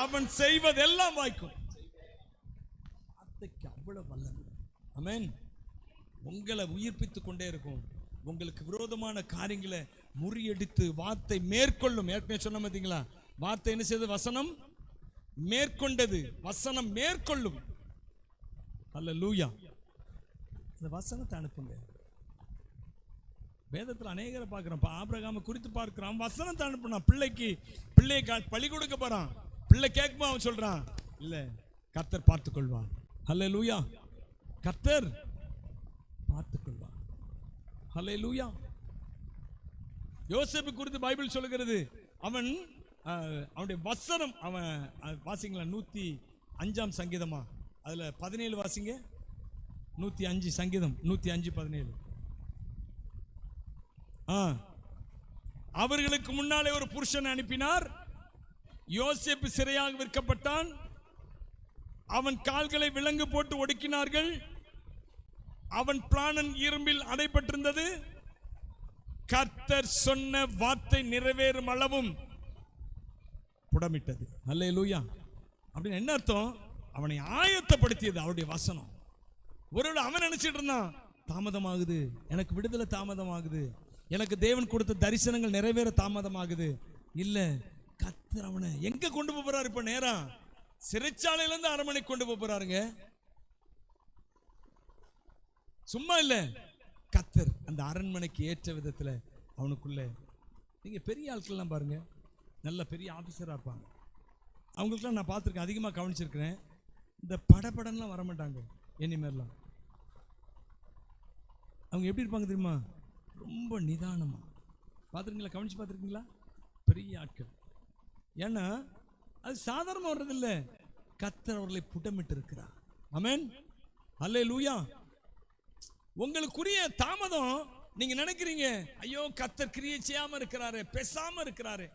அவன் செய்வதெல்லாம் வாய்க்கும். வார்த்தைக்கு அவ்வளவு வல்லமை. ஆமென். உங்களை உயிர்ப்பித்துக் கொண்டே இருக்கும். உங்களுக்கு விரோதமான காரியங்களை முறியடித்து வார்த்தை மேற்கொள்ளும். ஏற்கனவே சொன்ன பார்த்தீங்களா, வார்த்தை என்ன செய்தது? வசனம் மேற்கொண்டது. வசனம் மேற்கொள்ளும். அல்லேலூயா. இந்த வசனத்தை அனுப்புங்க. வேதத்தில் அநேகரை பார்க்கிறோம். ஆபிரகாமை குறித்து பார்க்கிறோம். வசனத்தை அனுப்புனான். பிள்ளையை பலி கொடுக்க போறான். பிள்ளை கேட்குமா, அவன் சொல்றான், இல்ல கர்த்தர் பார்த்துக் கொள்வார். அல்லேலூயா. கர்த்தர் பார்த்துக் கொள்வார். அல்லேலூயா. யோசேப்பு குறித்து பைபிள் சொல்லுகிறது, அவனுடைய வசனம், அவன் வாசிங்களா 105 சங்கீதமா, அதுல 17 வாசிங்க. 105 சங்கீதம் 105:17. அவர்களுக்கு முன்னாலே ஒரு புருஷன் அனுப்பினார். யோசேப்பு சிறையாக விற்கப்பட்டான். அவன் கால்களை விலங்கு போட்டு ஒடுக்கினார்கள். அவன் பிராணன் இரும்பில் அடைபட்டிருந்தது. கர்த்தர் சொன்ன வார்த்தை நிறைவேறும் அளவும் புடமிட்டது. அல்லேலூயா. அப்படின்னு என்ன அர்த்தம்? அவனை ஆயத்தப்படுத்தியது அவருடைய வசனம். ஒருவேளை அவன் நினைச்சிட்டு இருந்தான், தாமதமாகுது, எனக்கு விடுதலை தாமதமாகுது, எனக்கு தேவன் கொடுத்த தரிசனங்கள் நிறைவேற தாமதமாகுது. இல்ல, கர்த்தர் அவனை எங்க கொண்டு போறாரு? இப்ப நேரம் சிறைச்சாலையில இருந்து அரண்மனைக்கு கொண்டு போறாருங்க. சும்மா இல்ல, கர்த்தர் அந்த அரண்மனைக்கு ஏற்ற விதத்துல அவனுக்குள்ள. நீங்க பெரிய ஆட்கள்லாம் பாருங்க, நல்ல பெரிய ஆபீசரா இருப்பாங்க. அவங்களுக்குலாம் நான் பார்த்துருக்கேன், அதிகமாக கவனிச்சிருக்கிறேன். இந்த படப்படம்லாம் வரமாட்டாங்க. இனிமேலாம் அவங்க எப்படி இருப்பாங்க தெரியுமா? ரொம்ப நிதானமா. பார்த்துருக்கீங்களா? கவனிச்சு பார்த்துருக்கீங்களா? பெரிய ஆட்கள். ஏன்னா அது சாதாரணமாக வர்றதில்ல. கர்த்தர் அவர்களை புடமிட்டு இருக்கிறார். ஆமென். அல்லேலூயா. உங்களுக்குரிய தாமதம் நீங்க நினைக்கிறீங்க, ஐயோ கர்த்தர் கிரியை செய்யாம இருக்கிறாரு, பேசாம இருக்கிறாரு.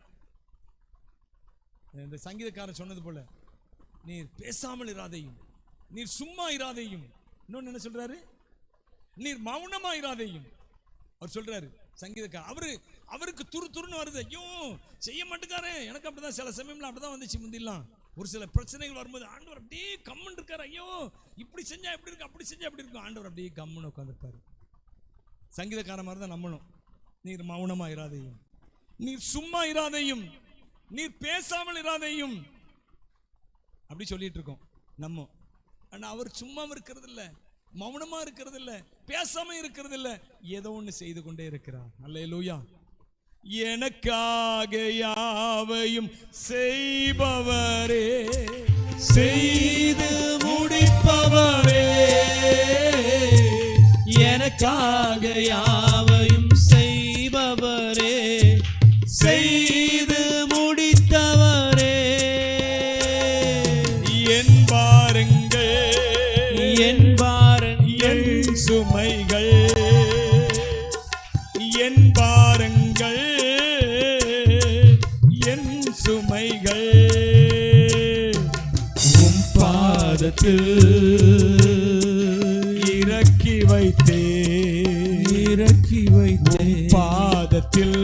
இந்த சங்கீதக்காரன் சொன்னது போல, நீர் பேசாமல் இராதையும், நீர் சும்மா இராதையும். இன்னொன்னு என்ன சொல்றாரு? நீர் மௌனமா இராதையும். அவர் சொல்றாரு சங்கீதக்காரர். அவருக்கு துருன்னு வருது, ஐயோ செய்ய மாட்டேங்காரு. எனக்கு அப்படிதான் சில சமயம்ல அப்படிதான் வந்துச்சு. முந்திலாம் ஒரு சில பிரச்சனைகள் வரும்போது ஆண்டவர் அப்படியே கம்முன்னு இருக்காரு. ஐயோ இப்படி செஞ்சா எப்படி இருக்கு, அப்படி செஞ்சா எப்படி இருக்கும். ஆண்டவர் அப்படியே கம்முன்னு உட்காந்துருப்பாரு. சங்கீதக்கார மாதிரி தான் நம்மளும். நீர் மௌனமா இராதையும், நீர் சும்மா இராதையும், நீர் பேசாமல் இராதையும் அப்படி சொல்லிட்டு இருக்கோம் நம்ம. ஆனா அவர் சும்மா இருக்கிறது இல்ல, மௌனமா இருக்கிறது இல்ல, பேசாம இருக்கிறது இல்ல, ஏதோ ஒண்ணு செய்து கொண்டே இருக்கிறார். அல்லேலூயா. எனக்காக யாவையும் செய்பவரே, செய்து முடிப்பவரே, எனக்காக யாவையும் செய்பவரே, செய்து முடித்தவரே. என் பாருங்கள், என் பாருங்கள், என் சுமைகள், என் பாருங்கள், என் சுமைகள் உம் பாதத்தில் இறக்கி வைத்தே, இறக்கி வைத்தே, பாதத்தில்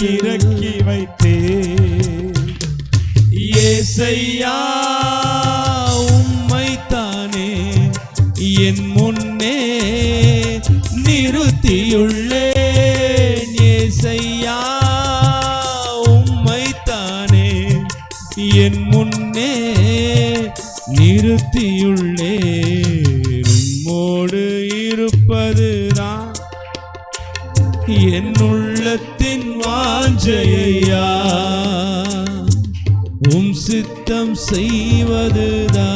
இறக்கி வைத்தே. ஏசையா உம்மைத்தானே என் முன்னே நிறுத்தியுள்ளேன். ஏசையா உம்மைத்தானே என் முன்னே நிறுத்தியுள்ளேன். உம்மோடு இருப்பதுதான் என் உள்ளத்தின் வாஞ்சையா, உம் சித்தம் செய்வதுதான்